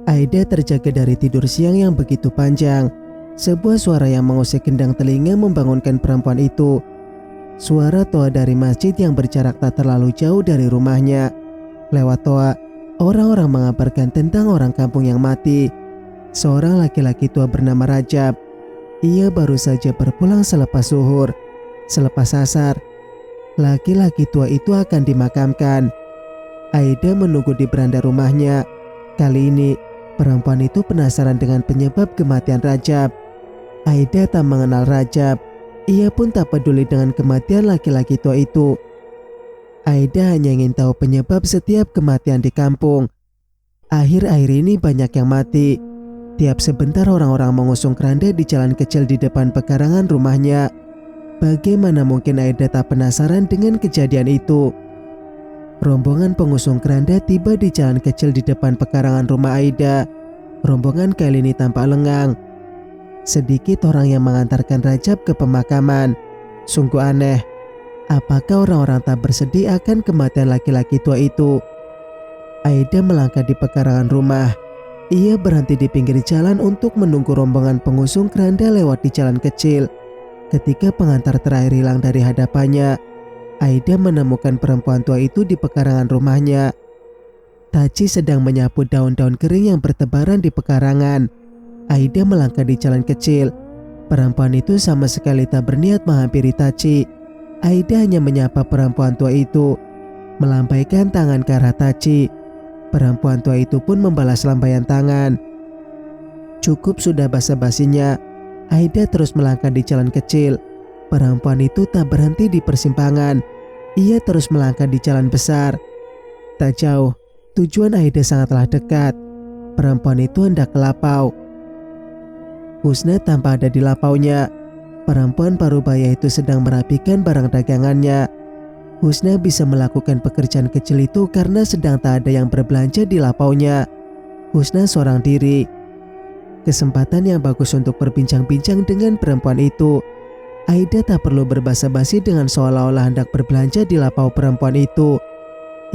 Aida terjaga dari tidur siang yang begitu panjang. Sebuah suara yang mengusik gendang telinga membangunkan perempuan itu. Suara toa dari masjid yang berjarak tak terlalu jauh dari rumahnya. Lewat toa, orang-orang mengabarkan tentang orang kampung yang mati. Seorang laki-laki tua bernama Rajab. Ia baru saja berpulang selepas zuhur. Selepas asar, laki-laki tua itu akan dimakamkan. Aida menunggu di beranda rumahnya. Kali ini, perempuan itu penasaran dengan penyebab kematian Rajab. Aida tak mengenal Rajab. Ia pun tak peduli dengan kematian laki-laki tua itu. Aida hanya ingin tahu penyebab setiap kematian di kampung. Akhir-akhir ini banyak yang mati. Tiap sebentar orang-orang mengusung keranda di jalan kecil di depan pekarangan rumahnya. Bagaimana mungkin Aida tak penasaran dengan kejadian itu? Rombongan pengusung keranda tiba di jalan kecil di depan pekarangan rumah Aida. Rombongan kali ini tampak lengang. Sedikit orang yang mengantarkan Rajab ke pemakaman. Sungguh aneh. Apakah orang-orang tak bersedih akan kematian laki-laki tua itu? Aida melangkah di pekarangan rumah. Ia berhenti di pinggir jalan untuk menunggu rombongan pengusung keranda lewat di jalan kecil. Ketika pengantar terakhir hilang dari hadapannya, Aida menemukan perempuan tua itu di pekarangan rumahnya. Taci sedang menyapu daun-daun kering yang bertebaran di pekarangan. Aida melangkah di jalan kecil. Perempuan itu sama sekali tak berniat menghampiri Taci. Aida hanya menyapa perempuan tua itu, melambaikan tangan ke arah Taci. Perempuan tua itu pun membalas lambaian tangan. Cukup sudah basa-basinya. Aida terus melangkah di jalan kecil. Perempuan itu tak berhenti di persimpangan. Ia terus melangkah di jalan besar. Tak jauh, tujuan Aida sangatlah dekat. Perempuan itu hendak ke lapau. Husna tanpa ada di lapaunya. Perempuan parubaya itu sedang merapikan barang dagangannya. Husna bisa melakukan pekerjaan kecil itu karena sedang tak ada yang berbelanja di lapaunya. Husna seorang diri. Kesempatan yang bagus untuk berbincang-bincang dengan perempuan itu. Aida tak perlu berbasa-basi dengan seolah-olah hendak berbelanja di lapau perempuan itu.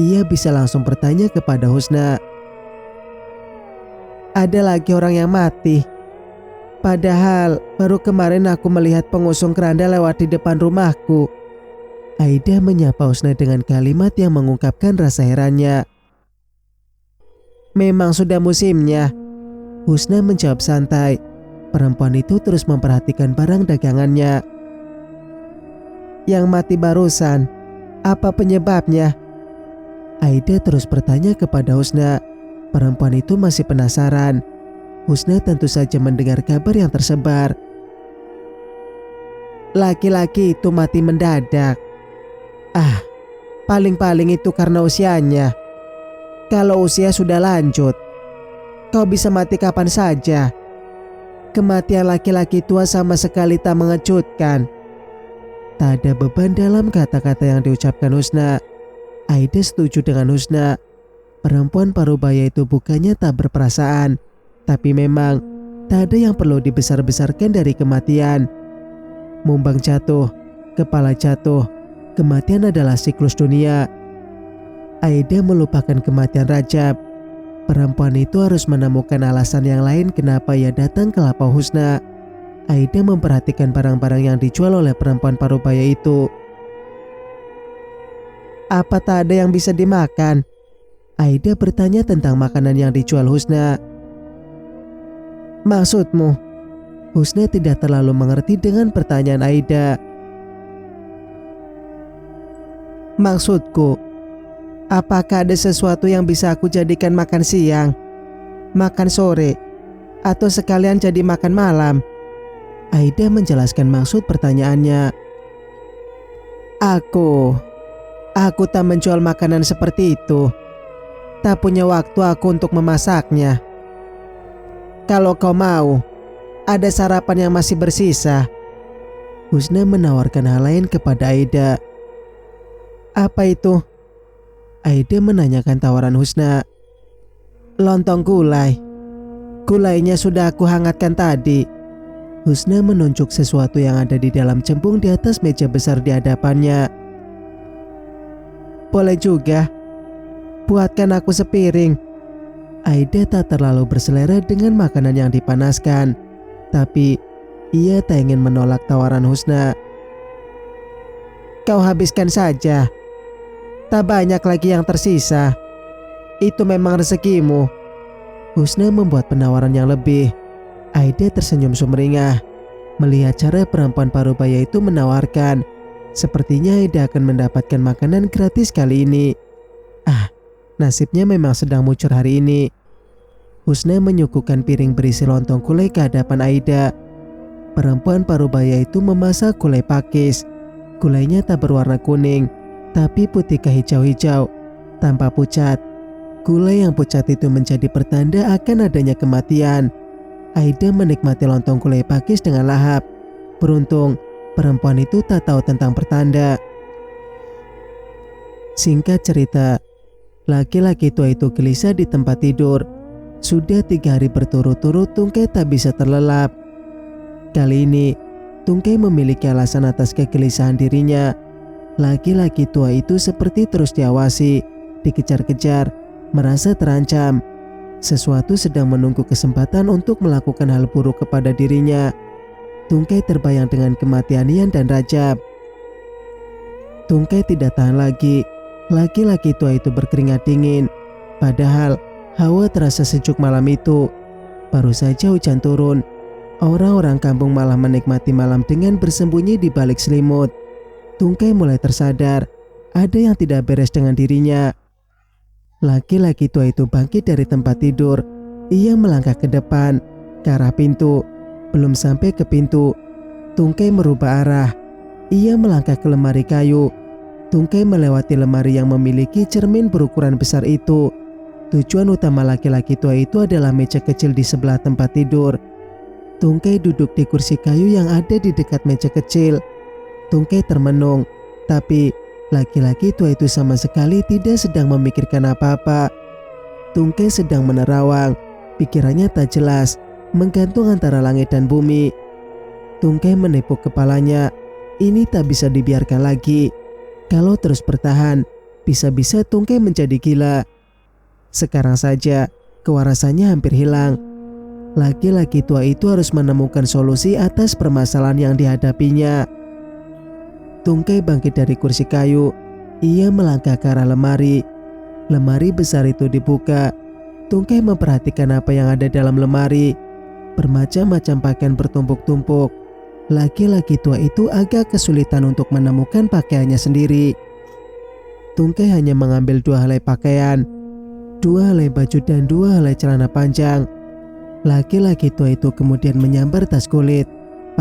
Ia bisa langsung bertanya kepada Husna. Ada lagi orang yang mati. Padahal baru kemarin aku melihat pengusung keranda lewat di depan rumahku. Aida menyapa Husna dengan kalimat yang mengungkapkan rasa herannya. Memang sudah musimnya. Husna menjawab santai. Perempuan itu terus memperhatikan barang dagangannya. Yang mati barusan, apa penyebabnya? Aida terus bertanya kepada Husna. Perempuan itu masih penasaran. Husna tentu saja mendengar kabar yang tersebar. Laki-laki itu mati mendadak. Paling-paling itu karena usianya. Kalau usia sudah lanjut, kau bisa mati kapan saja. Kematian laki-laki tua sama sekali tak mengejutkan. Tak ada beban dalam kata-kata yang diucapkan Husna. Aida setuju dengan Husna. Perempuan parubaya itu bukannya tak berperasaan, tapi memang tak ada yang perlu dibesar-besarkan dari kematian. Mumbang jatuh, kepala jatuh, kematian adalah siklus dunia. Aida melupakan kematian Rajab. Perempuan itu harus menemukan alasan yang lain kenapa ia datang ke lapau Husna. Aida memperhatikan barang-barang yang dijual oleh perempuan parubaya itu. Apa tak ada yang bisa dimakan? Aida bertanya tentang makanan yang dijual Husna. Maksudmu? Husna tidak terlalu mengerti dengan pertanyaan Aida. Maksudku, apakah ada sesuatu yang bisa aku jadikan makan siang, makan sore, atau sekalian jadi makan malam? Aida menjelaskan maksud pertanyaannya. Aku tak menjual makanan seperti itu. Tak punya waktu aku untuk memasaknya. Kalau kau mau, ada sarapan yang masih bersisa. Husna menawarkan hal lain kepada Aida. Apa itu? Aida menanyakan tawaran Husna. Lontong gulai. Gulainya sudah aku hangatkan tadi. Husna menunjuk sesuatu yang ada di dalam cembung di atas meja besar di hadapannya. Boleh juga. Buatkan aku sepiring. Aida tak terlalu berselera dengan makanan yang dipanaskan, tapi ia tak ingin menolak tawaran Husna. "Kau habiskan saja, tak banyak lagi yang tersisa. Itu memang rezekimu." Husna membuat penawaran yang lebih. Aida tersenyum sumringah melihat cara perempuan parubaya itu menawarkan. Sepertinya Aida akan mendapatkan makanan gratis kali ini. Nasibnya memang sedang muncul hari ini. Husna menyuguhkan piring berisi lontong gulai ke hadapan Aida. Perempuan parubaya itu memasak gulai pakis. Gulainya tak berwarna kuning, tapi putih kehijau-hijau, tanpa pucat. Gulai yang pucat itu menjadi pertanda akan adanya kematian. Aida menikmati lontong gulai pakis dengan lahap. Beruntung, perempuan itu tak tahu tentang pertanda. Singkat cerita, laki-laki tua itu gelisah di tempat tidur. Sudah 3 hari berturut-turut Tungkai tak bisa terlelap. Kali ini, Tungkai memiliki alasan atas kegelisahan dirinya. Laki-laki tua itu seperti terus diawasi, dikejar-kejar, merasa terancam. Sesuatu sedang menunggu kesempatan untuk melakukan hal buruk kepada dirinya. Tungkai terbayang dengan kematian Ian dan Rajab. Tungkai tidak tahan lagi. Laki-laki tua itu berkeringat dingin. Padahal hawa terasa sejuk malam itu. Baru saja hujan turun. Orang-orang kampung malah menikmati malam dengan bersembunyi di balik selimut. Tungkai mulai tersadar ada yang tidak beres dengan dirinya. Laki-laki tua itu bangkit dari tempat tidur. Ia melangkah ke depan, ke arah pintu. Belum sampai ke pintu, Tungkai merubah arah. Ia melangkah ke lemari kayu. Tungkai melewati lemari yang memiliki cermin berukuran besar itu. Tujuan utama laki-laki tua itu adalah meja kecil di sebelah tempat tidur. Tungkai duduk di kursi kayu yang ada di dekat meja kecil. Tungkai termenung, tapi laki-laki tua itu sama sekali tidak sedang memikirkan apa-apa. Tungkai sedang menerawang, pikirannya tak jelas, menggantung antara langit dan bumi. Tungkai menepuk kepalanya. Ini tak bisa dibiarkan lagi. Kalau terus bertahan, bisa-bisa Tungkai menjadi gila. Sekarang saja, kewarasannya hampir hilang. Laki-laki tua itu harus menemukan solusi atas permasalahan yang dihadapinya. Tungkai bangkit dari kursi kayu. Ia melangkah ke arah lemari. Lemari besar itu dibuka. Tungkai memperhatikan apa yang ada dalam lemari. Bermacam-macam pakaian bertumpuk-tumpuk. Laki-laki tua itu agak kesulitan untuk menemukan pakaiannya sendiri. Tungkai hanya mengambil 2 helai pakaian, 2 helai baju dan 2 helai celana panjang. Laki-laki tua itu kemudian menyambar tas kulit.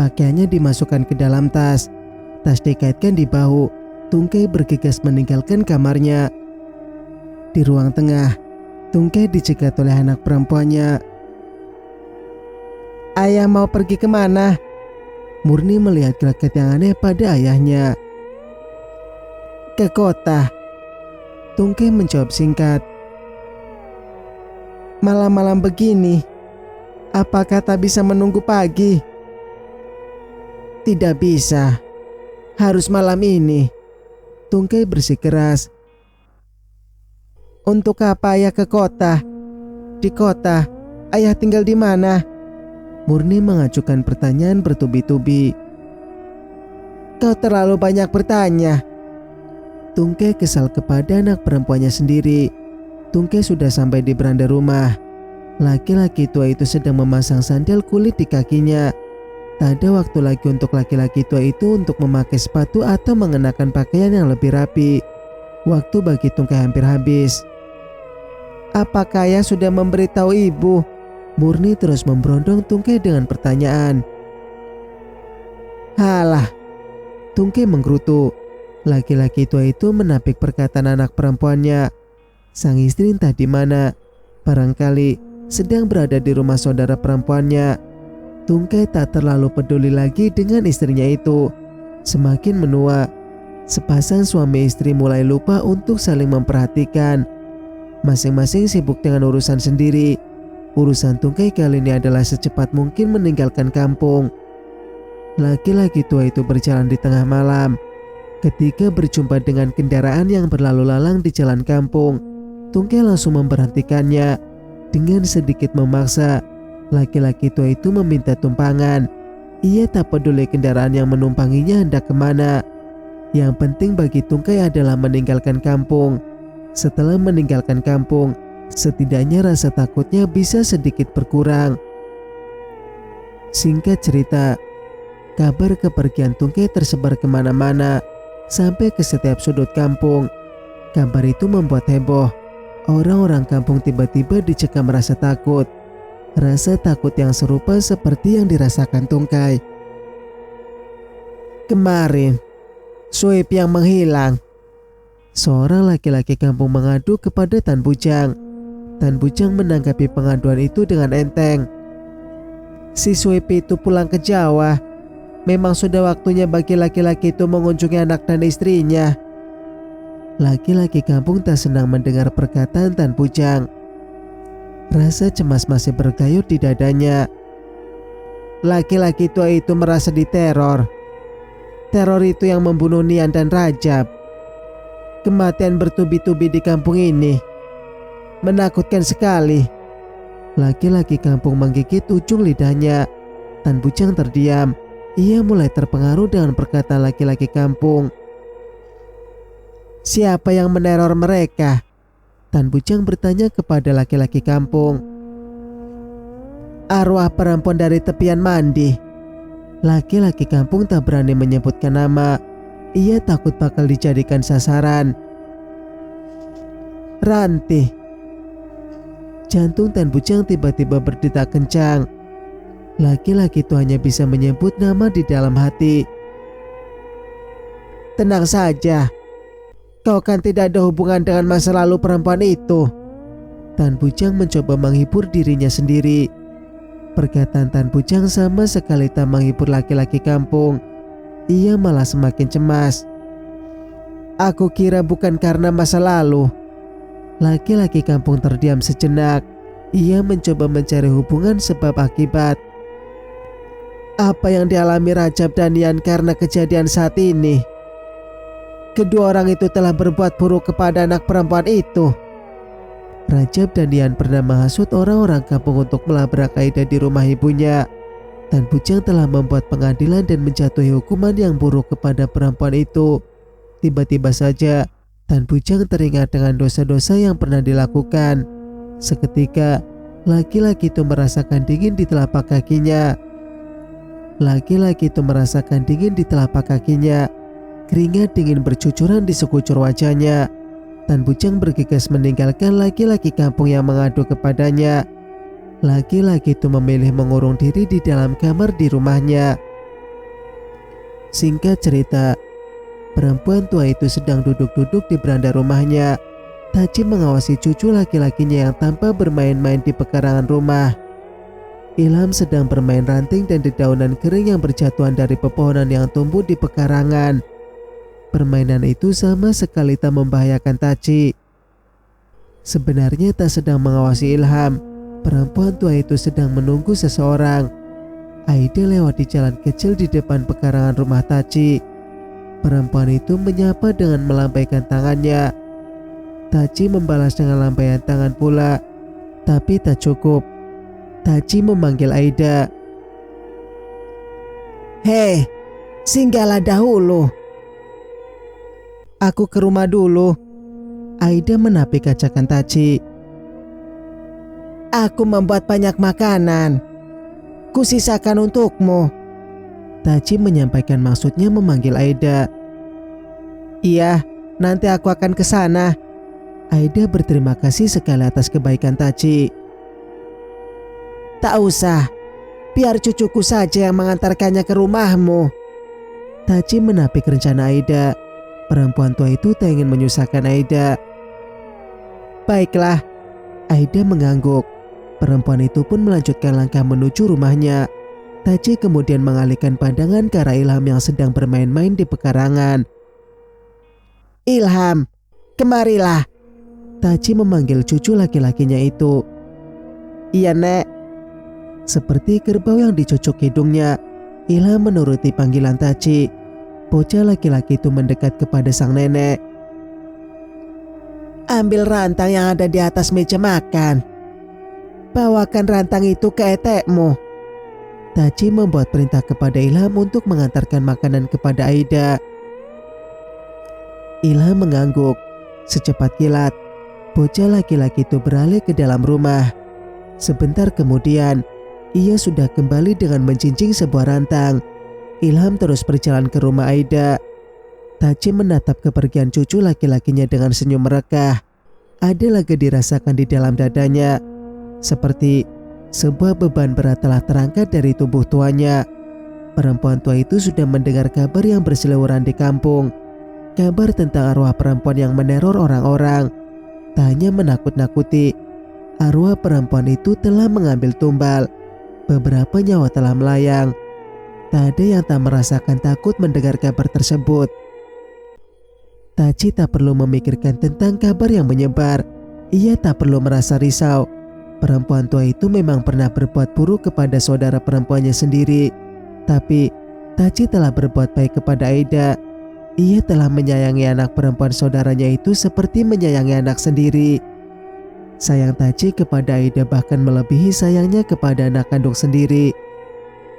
Pakaiannya dimasukkan ke dalam tas. Tas dikaitkan di bahu. Tungkai bergegas meninggalkan kamarnya. Di ruang tengah, Tungkai dicegat oleh anak perempuannya. "Ayah mau pergi kemana?" Murni melihat gelagat yang aneh pada ayahnya. "Ke kota." Tungkai menjawab singkat. "Malam-malam begini, apakah tak bisa menunggu pagi?" "Tidak bisa, harus malam ini." Tungkai bersikeras. "Untuk apa ayah ke kota? Di kota, ayah tinggal di mana?" Murni mengajukan pertanyaan bertubi-tubi. "Kau terlalu banyak bertanya." Tungkai kesal kepada anak perempuannya sendiri. Tungkai sudah sampai di beranda rumah. Laki-laki tua itu sedang memasang sandal kulit di kakinya. Tak ada waktu lagi untuk laki-laki tua itu untuk memakai sepatu atau mengenakan pakaian yang lebih rapi. Waktu bagi Tungkai hampir habis. "Apakah ayah sudah memberitahu ibu?" Murni terus memberondong Tungkai dengan pertanyaan. "Halah." Tungkai menggerutu. Laki-laki tua itu menapik perkataan anak perempuannya. Sang istri entah di mana. Barangkali sedang berada di rumah saudara perempuannya. Tungkai tak terlalu peduli lagi dengan istrinya itu. Semakin menua, sepasang suami istri mulai lupa untuk saling memperhatikan. Masing-masing sibuk dengan urusan sendiri. Urusan Tungkai kali ini adalah secepat mungkin meninggalkan kampung. Laki-laki tua itu berjalan di tengah malam. Ketika berjumpa dengan kendaraan yang berlalu lalang di jalan kampung, Tungkai langsung memberhentikannya. Dengan sedikit memaksa, laki-laki tua itu meminta tumpangan. Ia tak peduli kendaraan yang menumpanginya hendak kemana. Yang penting bagi Tungkai adalah meninggalkan kampung. Setelah meninggalkan kampung, setidaknya rasa takutnya bisa sedikit berkurang. Singkat cerita, kabar kepergian Tungkai tersebar kemana-mana, sampai ke setiap sudut kampung. Kabar itu membuat heboh. Orang-orang kampung tiba-tiba dicekam rasa takut. Rasa takut yang serupa seperti yang dirasakan Tungkai. Kemarin, Suip yang menghilang. Seorang laki-laki kampung mengadu kepada Tan Bujang. Tan Bujang menanggapi pengaduan itu dengan enteng. Si Suip itu pulang ke Jawa. Memang sudah waktunya bagi laki-laki itu mengunjungi anak dan istrinya. Laki-laki kampung tak senang mendengar perkataan Tan Bujang. Rasa cemas masih bergayut di dadanya. Laki-laki tua itu merasa diteror. Teror itu yang membunuh Nian dan Rajab. Kematian bertubi-tubi di kampung ini. Menakutkan sekali. Laki-laki kampung menggigit ujung lidahnya. Tan Bujang terdiam. Ia mulai terpengaruh dengan perkataan laki-laki kampung. Siapa yang meneror mereka? Tan Bujang bertanya kepada laki-laki kampung. Arwah perempuan dari tepian mandi. Laki-laki kampung tak berani menyebutkan nama. Ia takut bakal dijadikan sasaran. Ranti. Jantung Tan Bujang tiba-tiba berdetak kencang. Laki-laki itu hanya bisa menyebut nama di dalam hati. Tenang saja. Kau kan tidak ada hubungan dengan masa lalu perempuan itu. Tan Bujang mencoba menghibur dirinya sendiri. Perkataan Tan Bujang sama sekali tak menghibur laki-laki kampung. Ia malah semakin cemas. Aku kira bukan karena masa lalu. Laki-laki kampung terdiam sejenak. Ia mencoba mencari hubungan sebab akibat. Apa yang dialami Rajab dan Nian karena kejadian saat ini? Kedua orang itu telah berbuat buruk kepada anak perempuan itu. Rajab dan Nian pernah menghasut orang-orang kampung untuk melabrak Aida di rumah ibunya. Tan Bujang telah membuat pengadilan dan menjatuhi hukuman yang buruk kepada perempuan itu. Tiba-tiba saja, Tan Bujang teringat dengan dosa-dosa yang pernah dilakukan. Seketika, laki-laki itu merasakan dingin di telapak kakinya. Keringat dingin bercucuran di sekucur wajahnya. Tan Bujang bergegas meninggalkan laki-laki kampung yang mengadu kepadanya. Laki-laki itu memilih mengurung diri di dalam kamar di rumahnya. Singkat cerita, perempuan tua itu sedang duduk-duduk di beranda rumahnya. Taci mengawasi cucu laki-lakinya yang tanpa bermain-main di pekarangan rumah. Ilham sedang bermain ranting dan dedaunan kering yang berjatuhan dari pepohonan yang tumbuh di pekarangan. Permainan itu sama sekali tak membahayakan Taci. Sebenarnya tak sedang mengawasi Ilham. Perempuan tua itu sedang menunggu seseorang. Aida lewat di jalan kecil di depan pekarangan rumah Taci. Perempuan itu menyapa dengan melambaikan tangannya. Taci membalas dengan lambaian tangan pula. Tapi tak cukup. Taci memanggil Aida. Hei, singgahlah dahulu. Aku ke rumah dulu. Aida menapik ajakan Taci. Aku membuat banyak makanan. Kusisakan untukmu. Taci menyampaikan maksudnya memanggil Aida. Iya, nanti aku akan ke sana. Aida berterima kasih sekali atas kebaikan Taci. Tak usah, biar cucuku saja yang mengantarkannya ke rumahmu. Taci menapik rencana Aida. Perempuan tua itu tak ingin menyusahkan Aida. Baiklah, Aida mengangguk. Perempuan itu pun melanjutkan langkah menuju rumahnya. Taci kemudian mengalihkan pandangan ke arah Ilham yang sedang bermain-main di pekarangan. Ilham, kemarilah. Taci memanggil cucu laki-lakinya itu. Iya, Nek. Seperti kerbau yang dicucuk hidungnya, Ilham menuruti panggilan Taci. Bocah laki-laki itu mendekat kepada sang nenek. Ambil rantang yang ada di atas meja makan. Bawakan rantang itu ke etekmu. Taci membuat perintah kepada Ilham untuk mengantarkan makanan kepada Aida. Ilham mengangguk. Secepat kilat, bocah laki-laki itu beralih ke dalam rumah. Sebentar kemudian, ia sudah kembali dengan mencincing sebuah rantang. Ilham terus berjalan ke rumah Aida. Taci menatap kepergian cucu laki-lakinya dengan senyum merekah. Ada lega dirasakan di dalam dadanya, seperti sebuah beban berat telah terangkat dari tubuh tuanya. Perempuan tua itu sudah mendengar kabar yang berseliweran di kampung. Kabar tentang arwah perempuan yang meneror orang-orang. Tak hanya menakut-nakuti, arwah perempuan itu telah mengambil tumbal. Beberapa nyawa telah melayang. Tak ada yang tak merasakan takut mendengar kabar tersebut. Taci tak perlu memikirkan tentang kabar yang menyebar. Ia tak perlu merasa risau. Perempuan tua itu memang pernah berbuat buruk kepada saudara perempuannya sendiri. Tapi Taci telah berbuat baik kepada Aida. Ia telah menyayangi anak perempuan saudaranya itu seperti menyayangi anak sendiri. Sayang Taci kepada Aida bahkan melebihi sayangnya kepada anak kandung sendiri.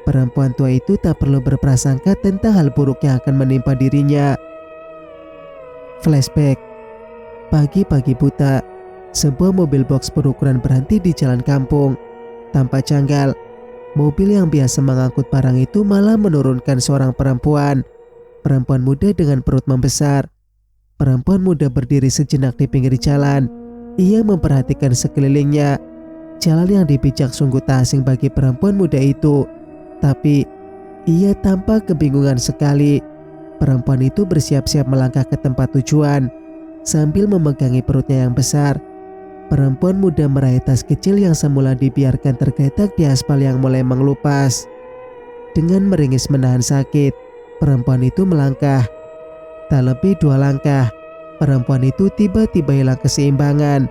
Perempuan tua itu tak perlu berprasangka tentang hal buruk yang akan menimpa dirinya. Flashback. Pagi-pagi buta, sebuah mobil box berukuran berhenti di jalan kampung. Tanpa janggal, mobil yang biasa mengangkut barang itu malah menurunkan seorang perempuan. Perempuan muda dengan perut membesar. Perempuan muda berdiri sejenak di pinggir jalan. Ia memperhatikan sekelilingnya. Jalan yang dipijak sungguh tak asing bagi perempuan muda itu. Tapi ia tampak kebingungan sekali. Perempuan itu bersiap-siap melangkah ke tempat tujuan sambil memegangi perutnya yang besar. Perempuan muda meraih tas kecil yang semula dibiarkan tergeletak di aspal yang mulai mengelupas. Dengan meringis menahan sakit, perempuan itu melangkah. Tak lebih 2 langkah, perempuan itu tiba-tiba hilang keseimbangan.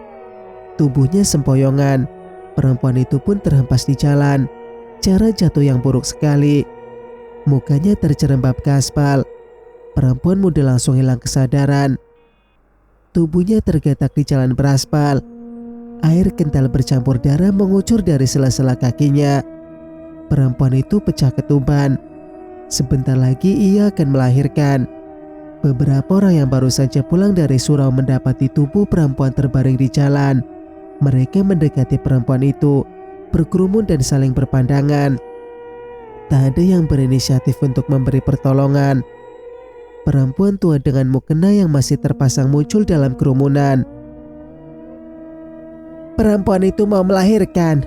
Tubuhnya sempoyongan. Perempuan itu pun terhempas di jalan. Cara jatuh yang buruk sekali. Mukanya terjerembab ke aspal. Perempuan muda langsung hilang kesadaran. Tubuhnya tergeletak di jalan beraspal. Air kental bercampur darah mengucur dari sela-sela kakinya. Perempuan itu pecah ketuban. Sebentar lagi ia akan melahirkan. Beberapa orang yang baru saja pulang dari surau mendapati tubuh perempuan terbaring di jalan. Mereka mendekati perempuan itu, berkerumun dan saling berpandangan. Tak ada yang berinisiatif untuk memberi pertolongan. Perempuan tua dengan mukena yang masih terpasang muncul dalam kerumunan. Perempuan itu mau melahirkan.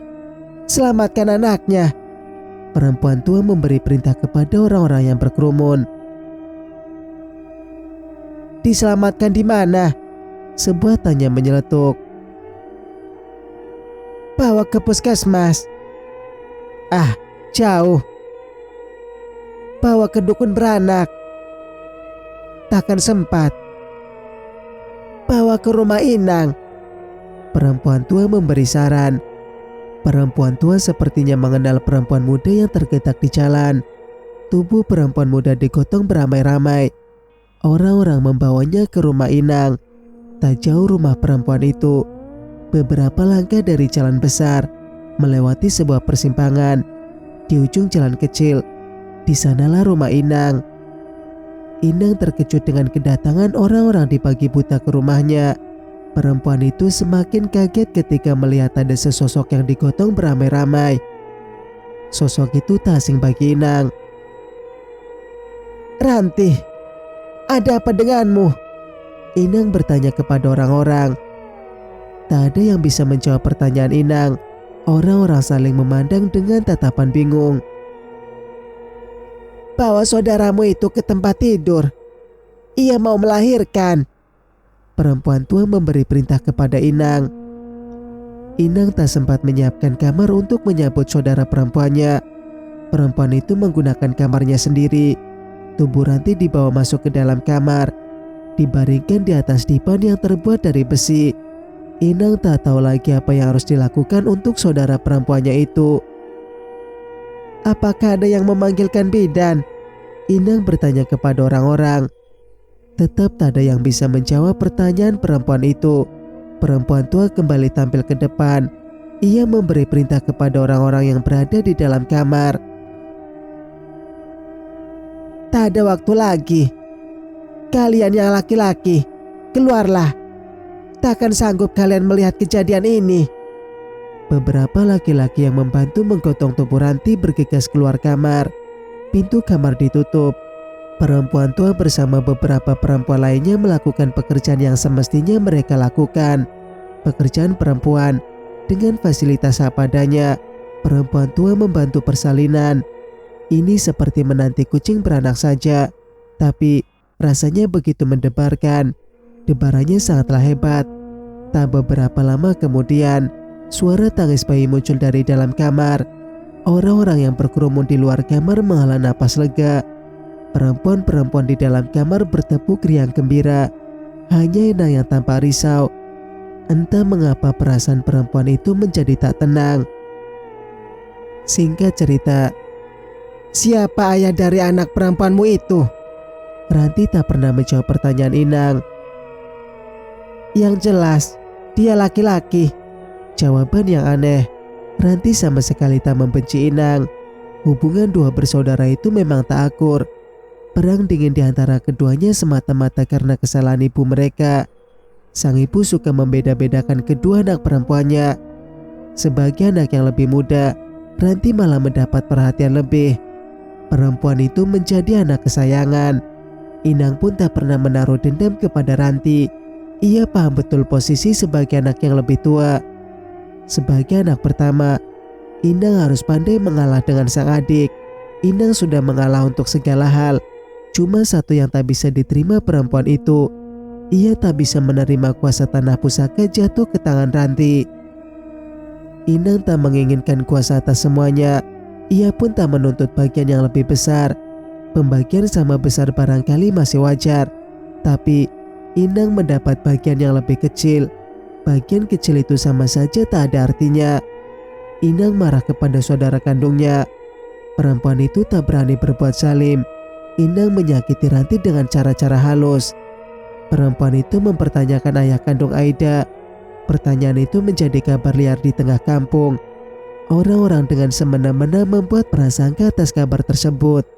Selamatkan anaknya. Perempuan tua memberi perintah kepada orang-orang yang berkerumun. Diselamatkan di mana? Sebuah tanya menyeletuk. Bawa ke puskesmas. Ah, jauh. Bawa ke dukun beranak. Takkan sempat. Bawa ke rumah inang. Perempuan tua memberi saran. Perempuan tua sepertinya mengenal perempuan muda yang tergeletak di jalan. Tubuh perempuan muda digotong beramai-ramai. Orang-orang membawanya ke rumah inang. Tak jauh rumah perempuan itu. Beberapa langkah dari jalan besar, melewati sebuah persimpangan. Di ujung jalan kecil, di sanalah rumah inang. Inang terkejut dengan kedatangan orang-orang di pagi buta ke rumahnya. Perempuan itu semakin kaget ketika melihat ada sesosok yang digotong beramai-ramai. Sosok itu tak asing bagi Inang. Ranti, ada apa denganmu? Inang bertanya kepada orang-orang. Tak ada yang bisa menjawab pertanyaan Inang. Orang-orang saling memandang dengan tatapan bingung. Bawa saudaramu itu ke tempat tidur. Ia mau melahirkan. Perempuan tua memberi perintah kepada Inang. Inang tak sempat menyiapkan kamar untuk menyambut saudara perempuannya. Perempuan itu menggunakan kamarnya sendiri. Tubuh Ranti dibawa masuk ke dalam kamar, dibaringkan di atas dipan yang terbuat dari besi. Inang tak tahu lagi apa yang harus dilakukan untuk saudara perempuannya itu. Apakah ada yang memanggilkan bidan? Inang bertanya kepada orang-orang. Tetap tak ada yang bisa menjawab pertanyaan perempuan itu. Perempuan tua kembali tampil ke depan. Ia memberi perintah kepada orang-orang yang berada di dalam kamar. Tak ada waktu lagi. Kalian yang laki-laki, keluarlah. Takkan sanggup kalian melihat kejadian ini. Beberapa laki-laki yang membantu menggotong tubuh Ranti bergegas keluar kamar. Pintu kamar ditutup. Perempuan tua bersama beberapa perempuan lainnya melakukan pekerjaan yang semestinya mereka lakukan. Pekerjaan perempuan dengan fasilitas apa adanya. Perempuan tua membantu persalinan. Ini seperti menanti kucing beranak saja, tapi rasanya begitu mendebarkan. Debarannya sangatlah hebat. Tak beberapa lama kemudian, suara tangis bayi muncul dari dalam kamar. Orang-orang yang berkerumun di luar kamar menghela napas lega. Perempuan-perempuan di dalam kamar bertepuk riang gembira. Hanya Inang yang tampak risau. Entah mengapa perasaan perempuan itu menjadi tak tenang. Singkat cerita, siapa ayah dari anak perempuanmu itu? Ranti tak pernah menjawab pertanyaan Inang. Yang jelas, dia laki-laki. Jawaban yang aneh. Ranti sama sekali tak membenci Inang. Hubungan dua bersaudara itu memang tak akur. Perang dingin di antara keduanya semata-mata karena kesalahan ibu mereka. Sang ibu suka membeda-bedakan kedua anak perempuannya. Sebagai anak yang lebih muda, Ranti malah mendapat perhatian lebih. Perempuan itu menjadi anak kesayangan. Inang pun tak pernah menaruh dendam kepada Ranti. Ia paham betul posisi sebagai anak yang lebih tua. Sebagai anak pertama, Inang harus pandai mengalah dengan sang adik. Inang sudah mengalah untuk segala hal. Cuma satu yang tak bisa diterima perempuan itu. Ia tak bisa menerima kuasa tanah pusaka jatuh ke tangan Ranti. Inang tak menginginkan kuasa atas semuanya. Ia pun tak menuntut bagian yang lebih besar. Pembagian sama besar barangkali masih wajar. Tapi Inang mendapat bagian yang lebih kecil. Bagian kecil itu sama saja tak ada artinya. Inang marah kepada saudara kandungnya. Perempuan itu tak berani berbuat zalim. Inang menyakiti Ranti dengan cara-cara halus. Perempuan itu mempertanyakan ayah kandung Aida. Pertanyaan itu menjadi kabar liar di tengah kampung. Orang-orang dengan semena-mena membuat prasangka atas kabar tersebut.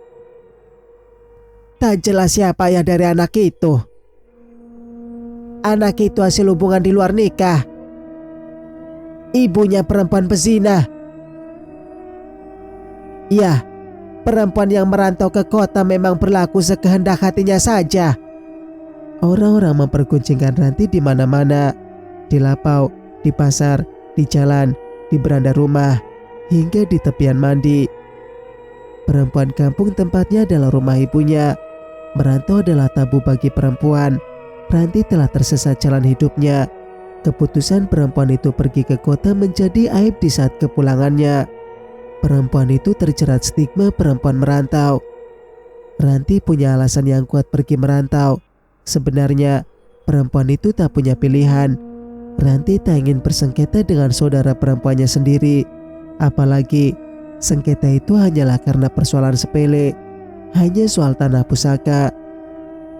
Tak jelas siapa ayah dari anak itu. Anak itu hasil hubungan di luar nikah. Ibunya perempuan pezina. Ya, perempuan yang merantau ke kota memang berlaku sekehendak hatinya saja. Orang-orang memperguncingkan Ranti di mana-mana. Di lapau, di pasar, di jalan, di beranda rumah, hingga di tepian mandi. Perempuan kampung tempatnya adalah rumah ibunya. Merantau adalah tabu bagi perempuan. Ranti telah tersesat jalan hidupnya. Keputusan perempuan itu pergi ke kota menjadi aib di saat kepulangannya. Perempuan itu terjerat stigma perempuan merantau. Ranti punya alasan yang kuat pergi merantau. Sebenarnya, perempuan itu tak punya pilihan. Ranti tak ingin bersengketa dengan saudara perempuannya sendiri. Apalagi, sengketa itu hanyalah karena persoalan sepele. Hanya soal tanah pusaka.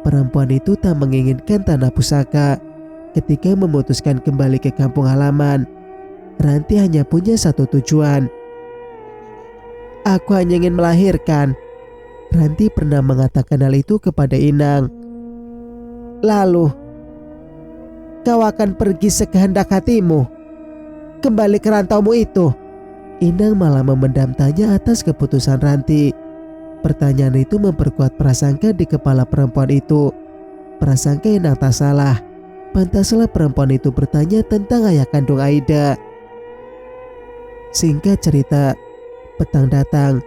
Perempuan itu tak menginginkan tanah pusaka. Ketika memutuskan kembali ke kampung halaman, Ranti hanya punya satu tujuan. Aku hanya ingin melahirkan. Ranti pernah mengatakan hal itu kepada Inang. Lalu, kau akan pergi sekehendak hatimu. Kembali ke rantaumu itu. Inang malah memendam tanya atas keputusan Ranti. Pertanyaan itu memperkuat prasangka di kepala perempuan itu. Prasangka Inang tak salah. Pantaslah perempuan itu bertanya tentang ayah kandung Aida. Singkat cerita, petang datang.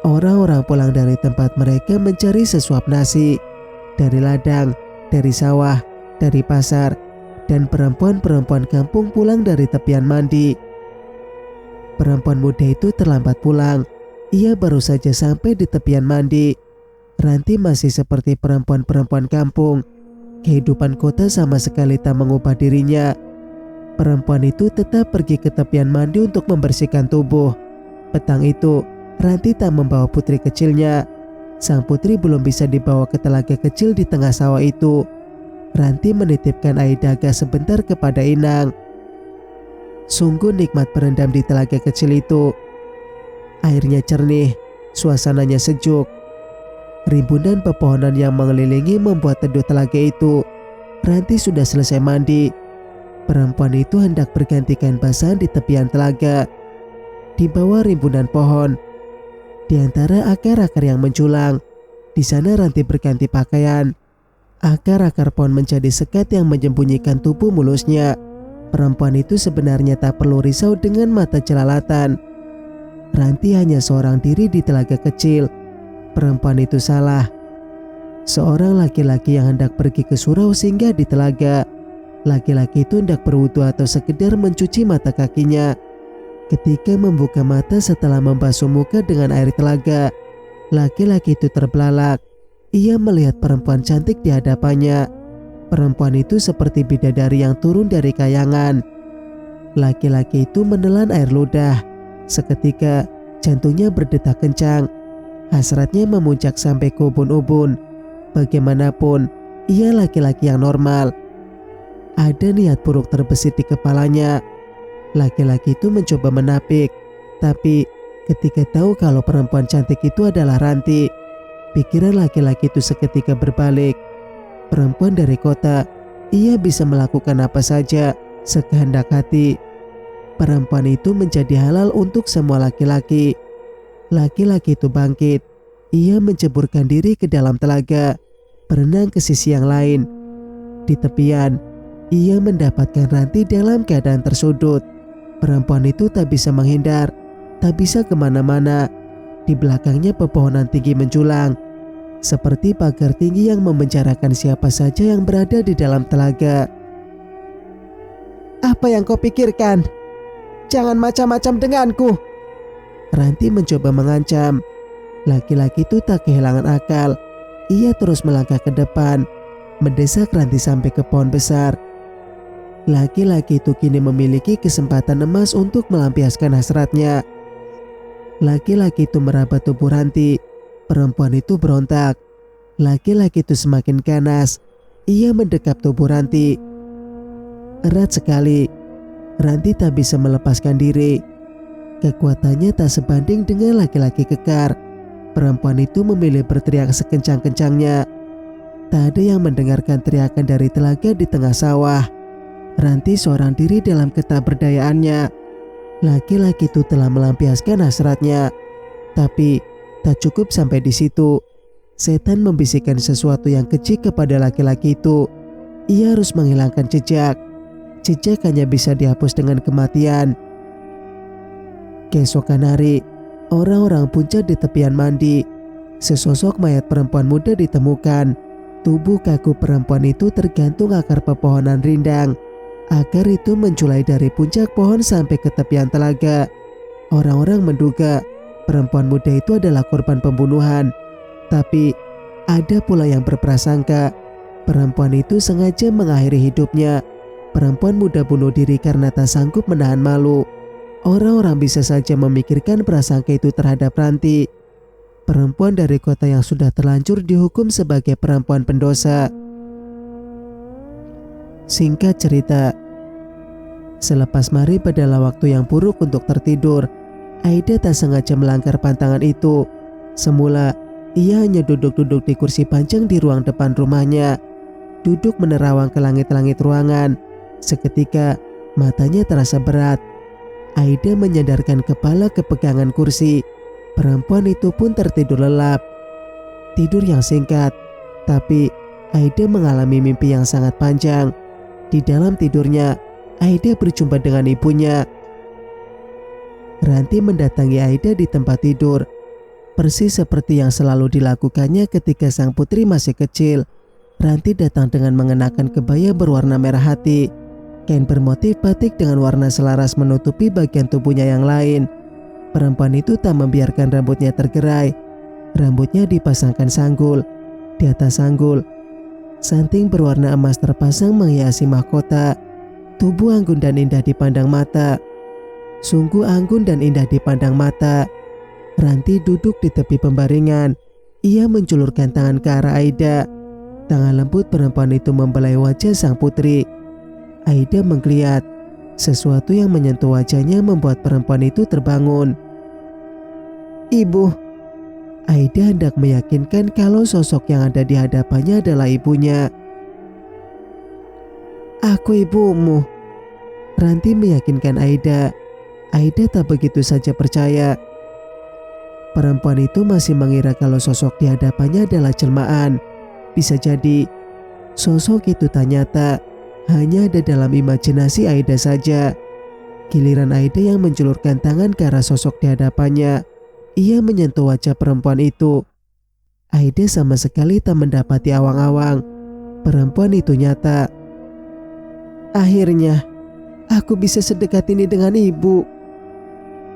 Orang-orang pulang dari tempat mereka mencari sesuap nasi. Dari ladang, dari sawah, dari pasar. Dan perempuan-perempuan kampung pulang dari tepian mandi. Perempuan muda itu terlambat pulang. Ia baru saja sampai di tepian mandi. Ranti masih seperti perempuan-perempuan kampung. Kehidupan kota sama sekali tak mengubah dirinya. Perempuan itu tetap pergi ke tepian mandi untuk membersihkan tubuh. Petang itu, Ranti tak membawa putri kecilnya. Sang putri belum bisa dibawa ke telaga kecil di tengah sawah itu. Ranti menitipkan air daga sebentar kepada Inang. Sungguh nikmat berendam di telaga kecil itu. Airnya jernih, suasananya sejuk. Rimbunan pepohonan yang mengelilingi membuat teduh telaga itu. Ranti sudah selesai mandi. Perempuan itu hendak berganti kain basahan di tepian telaga. Di bawah rimbunan pohon, di antara akar-akar yang menjulang, di sana Ranti berganti pakaian. Akar-akar pohon menjadi sekat yang menyembunyikan tubuh mulusnya. Perempuan itu sebenarnya tak perlu risau dengan mata jelalatan. Ranti hanya seorang diri di telaga kecil. Perempuan itu salah. Seorang laki-laki yang hendak pergi ke surau singgah di telaga. Laki-laki itu hendak berwudu atau sekedar mencuci mata kakinya. Ketika membuka mata setelah membasuh muka dengan air telaga, laki-laki itu terbelalak. Ia melihat perempuan cantik di hadapannya. Perempuan itu seperti bidadari yang turun dari kayangan. Laki-laki itu menelan air ludah. Seketika jantungnya berdetak kencang. Hasratnya memuncak sampai ke ubun-ubun. Bagaimanapun, ia laki-laki yang normal. Ada niat buruk terbesit di kepalanya. Laki-laki itu mencoba menapik, tapi ketika tahu kalau perempuan cantik itu adalah Ranti, pikiran laki-laki itu seketika berbalik. Perempuan dari kota, ia bisa melakukan apa saja sekehendak hati. Perempuan itu menjadi halal untuk semua laki-laki. Laki-laki itu bangkit. Ia menceburkan diri ke dalam telaga, berenang ke sisi yang lain. Di tepian, ia mendapatkan Ranti dalam keadaan tersudut. Perempuan itu tak bisa menghindar, tak bisa kemana-mana. Di belakangnya pepohonan tinggi menjulang, seperti pagar tinggi yang memenjarakan siapa saja yang berada di dalam telaga. "Apa yang kau pikirkan? Jangan macam-macam denganku!" Ranti mencoba mengancam. Laki-laki itu tak kehilangan akal. Ia terus melangkah ke depan, mendesak Ranti sampai ke pohon besar. Laki-laki itu kini memiliki kesempatan emas untuk melampiaskan hasratnya. Laki-laki itu meraba tubuh Ranti. Perempuan itu berontak. Laki-laki itu semakin ganas. Ia mendekap tubuh Ranti. Erat sekali. Ranti tak bisa melepaskan diri. Kekuatannya tak sebanding dengan laki-laki kekar. Perempuan itu memilih berteriak sekencang-kencangnya. Tak ada yang mendengarkan teriakan dari telaga di tengah sawah. Ranti seorang diri dalam ketakberdayaannya. Laki-laki itu telah melampiaskan hasratnya. Tapi tak cukup sampai di situ. Setan membisikkan sesuatu yang kecil kepada laki-laki itu. Ia harus menghilangkan jejak. Jejak hanya bisa dihapus dengan kematian. Keesokan hari, orang-orang puncak di tepian mandi. Sesosok mayat perempuan muda ditemukan. Tubuh kaku perempuan itu tergantung akar pepohonan rindang. Akar itu menculai dari puncak pohon sampai ke tepian telaga. Orang-orang menduga perempuan muda itu adalah korban pembunuhan. Tapi ada pula yang berprasangka perempuan itu sengaja mengakhiri hidupnya. Perempuan muda bunuh diri karena tak sanggup menahan malu. Orang-orang bisa saja memikirkan prasangka itu terhadap Ranti. Perempuan dari kota yang sudah terlanjur dihukum sebagai perempuan pendosa. Singkat cerita, selepas maghrib adalah waktu yang buruk untuk tertidur. Aida tak sengaja melanggar pantangan itu. Semula, ia hanya duduk-duduk di kursi panjang di ruang depan rumahnya. Duduk menerawang ke langit-langit ruangan. Seketika, matanya terasa berat. Aida menyandarkan kepala ke pegangan kursi. Perempuan itu pun tertidur lelap. Tidur yang singkat, tapi Aida mengalami mimpi yang sangat panjang. Di dalam tidurnya, Aida berjumpa dengan ibunya. Ranti mendatangi Aida di tempat tidur. Persis seperti yang selalu dilakukannya ketika sang putri masih kecil. Ranti datang dengan mengenakan kebaya berwarna merah hati. Kain bermotif batik dengan warna selaras menutupi bagian tubuhnya yang lain. Perempuan itu tak membiarkan rambutnya tergerai. Rambutnya dipasangkan sanggul. Di atas sanggul, santing berwarna emas terpasang menghiasi mahkota. Tubuh anggun dan indah dipandang mata. Sungguh anggun dan indah dipandang mata. Ranti duduk di tepi pembaringan. Ia menjulurkan tangan ke arah Aida. Tangan lembut perempuan itu membelai wajah sang putri. Aida menggeliat. Sesuatu yang menyentuh wajahnya membuat perempuan itu terbangun. "Ibu." Aida hendak meyakinkan kalau sosok yang ada di hadapannya adalah ibunya. "Aku ibumu." Ranti meyakinkan Aida. Aida tak begitu saja percaya. Perempuan itu masih mengira kalau sosok di hadapannya adalah jelmaan. Bisa jadi sosok itu tak nyata, hanya ada dalam imajinasi Aida saja. Giliran Aida yang menjulurkan tangan ke arah sosok di hadapannya. Ia menyentuh wajah perempuan itu. Aida sama sekali tak mendapati awang-awang. Perempuan itu nyata. "Akhirnya, aku bisa sedekat ini dengan ibu."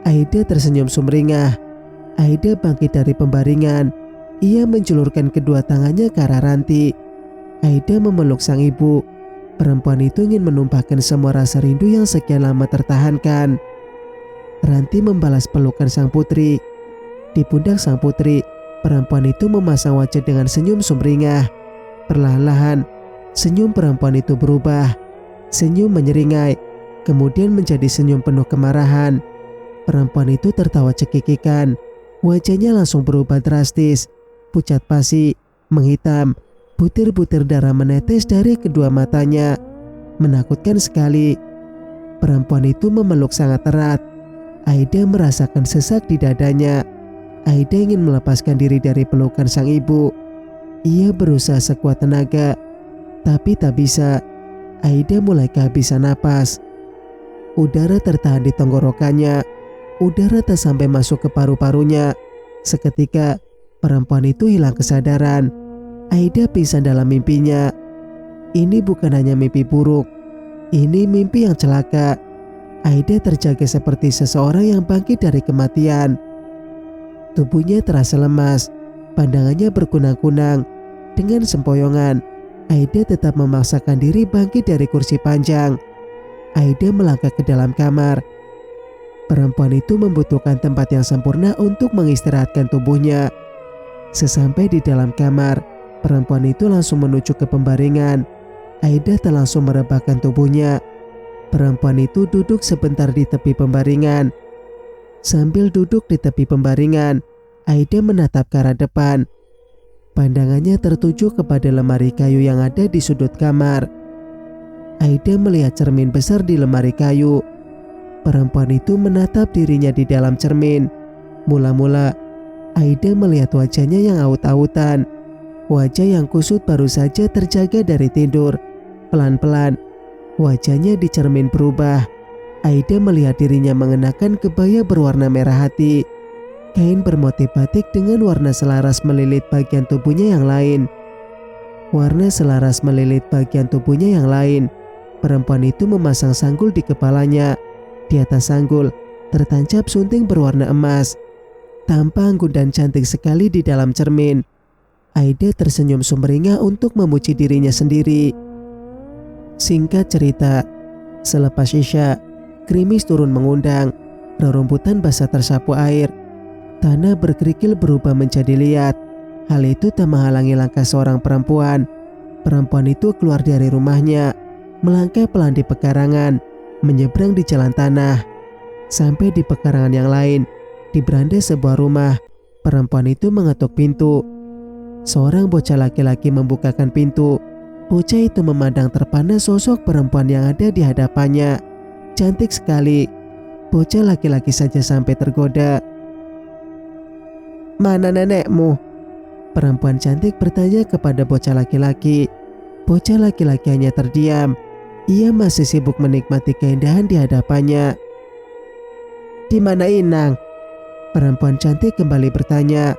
Aida tersenyum sumringah. Aida bangkit dari pembaringan. Ia menjulurkan kedua tangannya ke arah Ranti. Aida memeluk sang ibu. Perempuan itu ingin menumpahkan semua rasa rindu yang sekian lama tertahankan. Ranti membalas pelukan sang putri. Di pundak sang putri, perempuan itu memasang wajah dengan senyum sumringah. Perlahan-lahan, senyum perempuan itu berubah. Senyum menyeringai, kemudian menjadi senyum penuh kemarahan. Perempuan itu tertawa cekikikan. Wajahnya langsung berubah drastis. Pucat pasi, menghitam. Butir-butir darah menetes dari kedua matanya. Menakutkan sekali. Perempuan itu memeluk sangat erat. Aida merasakan sesak di dadanya. Aida ingin melepaskan diri dari pelukan sang ibu. Ia berusaha sekuat tenaga, tapi tak bisa. Aida mulai kehabisan napas. Udara tertahan di tenggorokannya. Udara tak sampai masuk ke paru-parunya. Seketika, perempuan itu hilang kesadaran. Aida pingsan dalam mimpinya. Ini bukan hanya mimpi buruk. Ini mimpi yang celaka. Aida terjaga seperti seseorang yang bangkit dari kematian. Tubuhnya terasa lemas. Pandangannya berkunang-kunang. Dengan sempoyongan, Aida tetap memaksakan diri bangkit dari kursi panjang. Aida melangkah ke dalam kamar. Perempuan itu membutuhkan tempat yang sempurna untuk mengistirahatkan tubuhnya. Sesampai di dalam kamar, perempuan itu langsung menuju ke pembaringan. Aida tak langsung merebahkan tubuhnya. Perempuan itu duduk sebentar di tepi pembaringan. Sambil duduk di tepi pembaringan, Aida menatap ke arah depan. Pandangannya tertuju kepada lemari kayu yang ada di sudut kamar. Aida melihat cermin besar di lemari kayu. Perempuan itu menatap dirinya di dalam cermin. Mula-mula, Aida melihat wajahnya yang aut-autan. Wajah yang kusut baru saja terjaga dari tidur. Pelan-pelan, wajahnya di cermin berubah. Aida melihat dirinya mengenakan kebaya berwarna merah hati. Kain bermotif batik dengan warna selaras melilit bagian tubuhnya yang lain. Warna selaras melilit bagian tubuhnya yang lain. Perempuan itu memasang sanggul di kepalanya. Di atas sanggul tertancap sunting berwarna emas. Tampak anggun dan cantik sekali di dalam cermin. Aida tersenyum sumringah untuk memuji dirinya sendiri. Singkat cerita, selepas Isya, gerimis turun mengundang. Rerumputan basah tersapu air. Tanah berkerikil berubah menjadi liat. Hal itu tak menghalangi langkah seorang perempuan. Perempuan itu keluar dari rumahnya, melangkah pelan di pekarangan, menyeberang di jalan tanah. Sampai di pekarangan yang lain, di beranda sebuah rumah, perempuan itu mengetuk pintu. Seorang bocah laki-laki membukakan pintu. Bocah itu memandang terpana sosok perempuan yang ada di hadapannya. Cantik sekali. Bocah laki-laki saja sampai tergoda. "Mana nenekmu?" Perempuan cantik bertanya kepada bocah laki-laki. Bocah laki-laki hanya terdiam. Ia masih sibuk menikmati keindahan di hadapannya. "Di mana Inang?" Perempuan cantik kembali bertanya.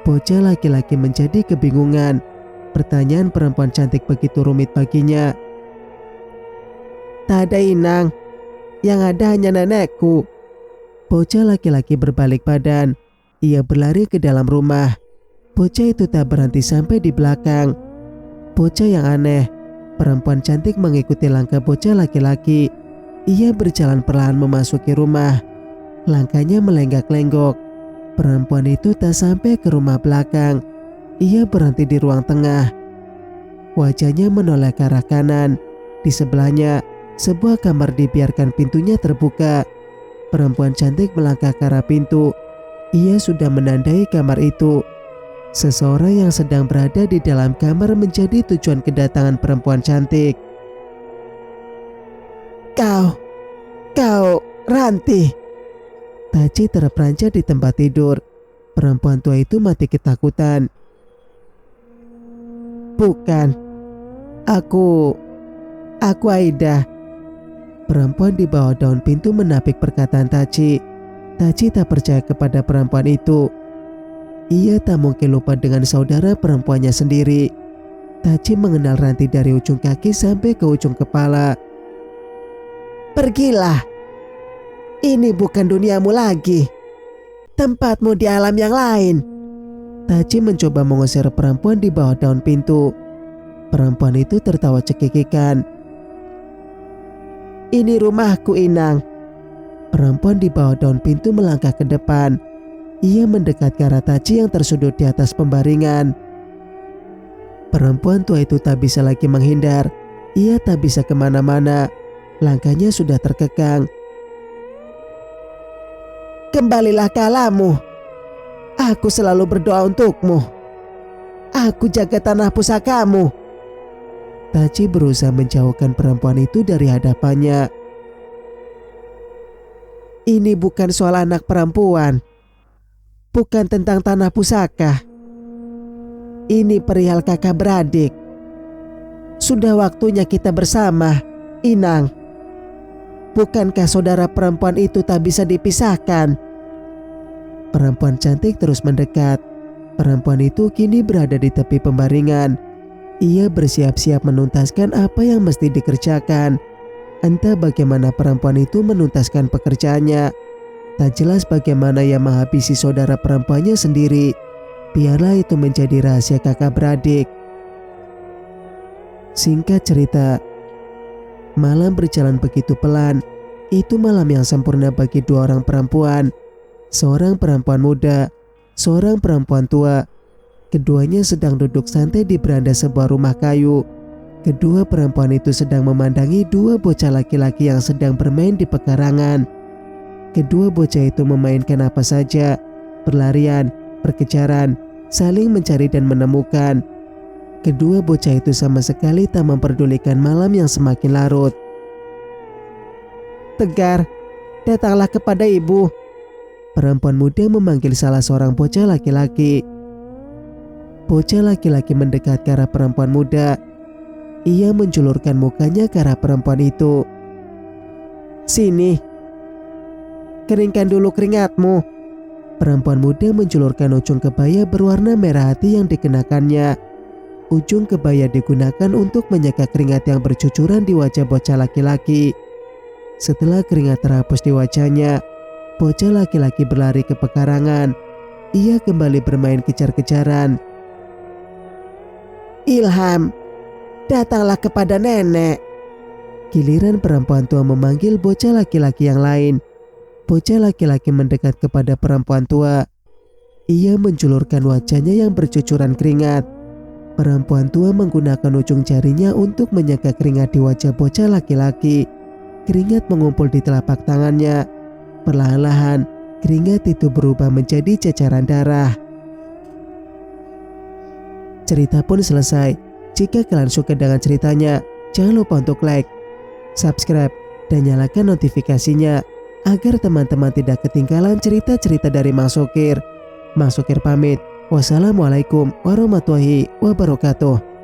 Bocah laki-laki menjadi kebingungan. Pertanyaan perempuan cantik begitu rumit baginya. "Tak ada Inang. Yang ada hanya nenekku." Bocah laki-laki berbalik badan. Ia berlari ke dalam rumah. Bocah itu tak berhenti sampai di belakang. Bocah yang aneh. Perempuan cantik mengikuti langkah bocah laki-laki. Ia berjalan perlahan memasuki rumah. Langkahnya melenggak-lenggok. Perempuan itu tak sampai ke rumah belakang. Ia berhenti di ruang tengah. Wajahnya menoleh ke arah kanan. Di sebelahnya, Sebuah kamar dibiarkan pintunya terbuka. Perempuan cantik melangkah ke arah pintu. Ia sudah menandai kamar itu. Seseorang yang sedang berada di dalam kamar menjadi tujuan kedatangan perempuan cantik. Kau, Ranti. Taci terperanjat di tempat tidur. Perempuan tua itu mati ketakutan. Bukan, aku Aida. Perempuan di bawah daun pintu menapik perkataan Taci. Taci tak percaya kepada perempuan itu. Ia tak mungkin lupa dengan saudara perempuannya sendiri. Taci mengenal Ranti dari ujung kaki sampai ke ujung kepala. Pergilah. Ini bukan duniamu lagi. Tempatmu di alam yang lain. Taci mencoba mengusir perempuan di bawah daun pintu. Perempuan itu tertawa cekikikan. Ini rumahku, Inang. Perempuan di bawah daun pintu melangkah ke depan. Ia mendekat ke arah Taci yang tersudut di atas pembaringan. Perempuan tua itu tak bisa lagi menghindar. Ia tak bisa kemana-mana. Langkahnya sudah terkekang. Kembalilah ke alammu. Aku selalu berdoa untukmu. Aku jaga tanah pusakamu. Taci berusaha menjauhkan perempuan itu dari hadapannya. Ini bukan soal anak perempuan. Bukan tentang tanah pusaka. Ini perihal kakak beradik. Sudah waktunya kita bersama, Inang. Bukankah saudara perempuan itu tak bisa dipisahkan? Perempuan cantik terus mendekat. Perempuan itu kini berada di tepi pembaringan. Ia bersiap-siap menuntaskan apa yang mesti dikerjakan. Entah bagaimana perempuan itu menuntaskan pekerjaannya. Tak jelas bagaimana ia menghabisi saudara perempuannya sendiri. Biarlah itu menjadi rahasia kakak beradik. Singkat cerita, malam berjalan begitu pelan. Itu malam yang sempurna bagi dua orang perempuan. Seorang perempuan muda, seorang perempuan tua. Keduanya sedang duduk santai di beranda sebuah rumah kayu. Kedua perempuan itu sedang memandangi dua bocah laki-laki yang sedang bermain di pekarangan. Kedua bocah itu memainkan apa saja, berlarian, berkejaran, saling mencari dan menemukan. Kedua bocah itu sama sekali tak memperdulikan malam yang semakin larut. Tegar, datanglah kepada ibu. Perempuan muda memanggil salah seorang bocah laki-laki. Bocah laki-laki mendekat ke arah perempuan muda. Ia menjulurkan mukanya ke arah perempuan itu. Sini, keringkan dulu keringatmu. Perempuan muda menjulurkan ujung kebaya berwarna merah hati yang dikenakannya. Ujung kebaya digunakan untuk menyeka keringat yang bercucuran di wajah bocah laki-laki. Setelah keringat terhapus di wajahnya, bocah laki-laki berlari ke pekarangan. Ia kembali bermain kejar-kejaran. Ilham, datanglah kepada nenek. Giliran perempuan tua memanggil bocah laki-laki yang lain. Bocah laki-laki mendekat kepada perempuan tua. Ia menjulurkan wajahnya yang bercucuran keringat. Perempuan tua menggunakan ujung jarinya untuk menyeka keringat di wajah bocah laki-laki. Keringat mengumpul di telapak tangannya. Perlahan-lahan, keringat itu berubah menjadi ceceran darah. Cerita pun selesai. Jika kalian suka dengan ceritanya, jangan lupa untuk like, subscribe, dan nyalakan notifikasinya agar teman-teman tidak ketinggalan cerita-cerita dari Mang Sokir. Mang Sokir pamit. Wassalamualaikum warahmatullahi wabarakatuh.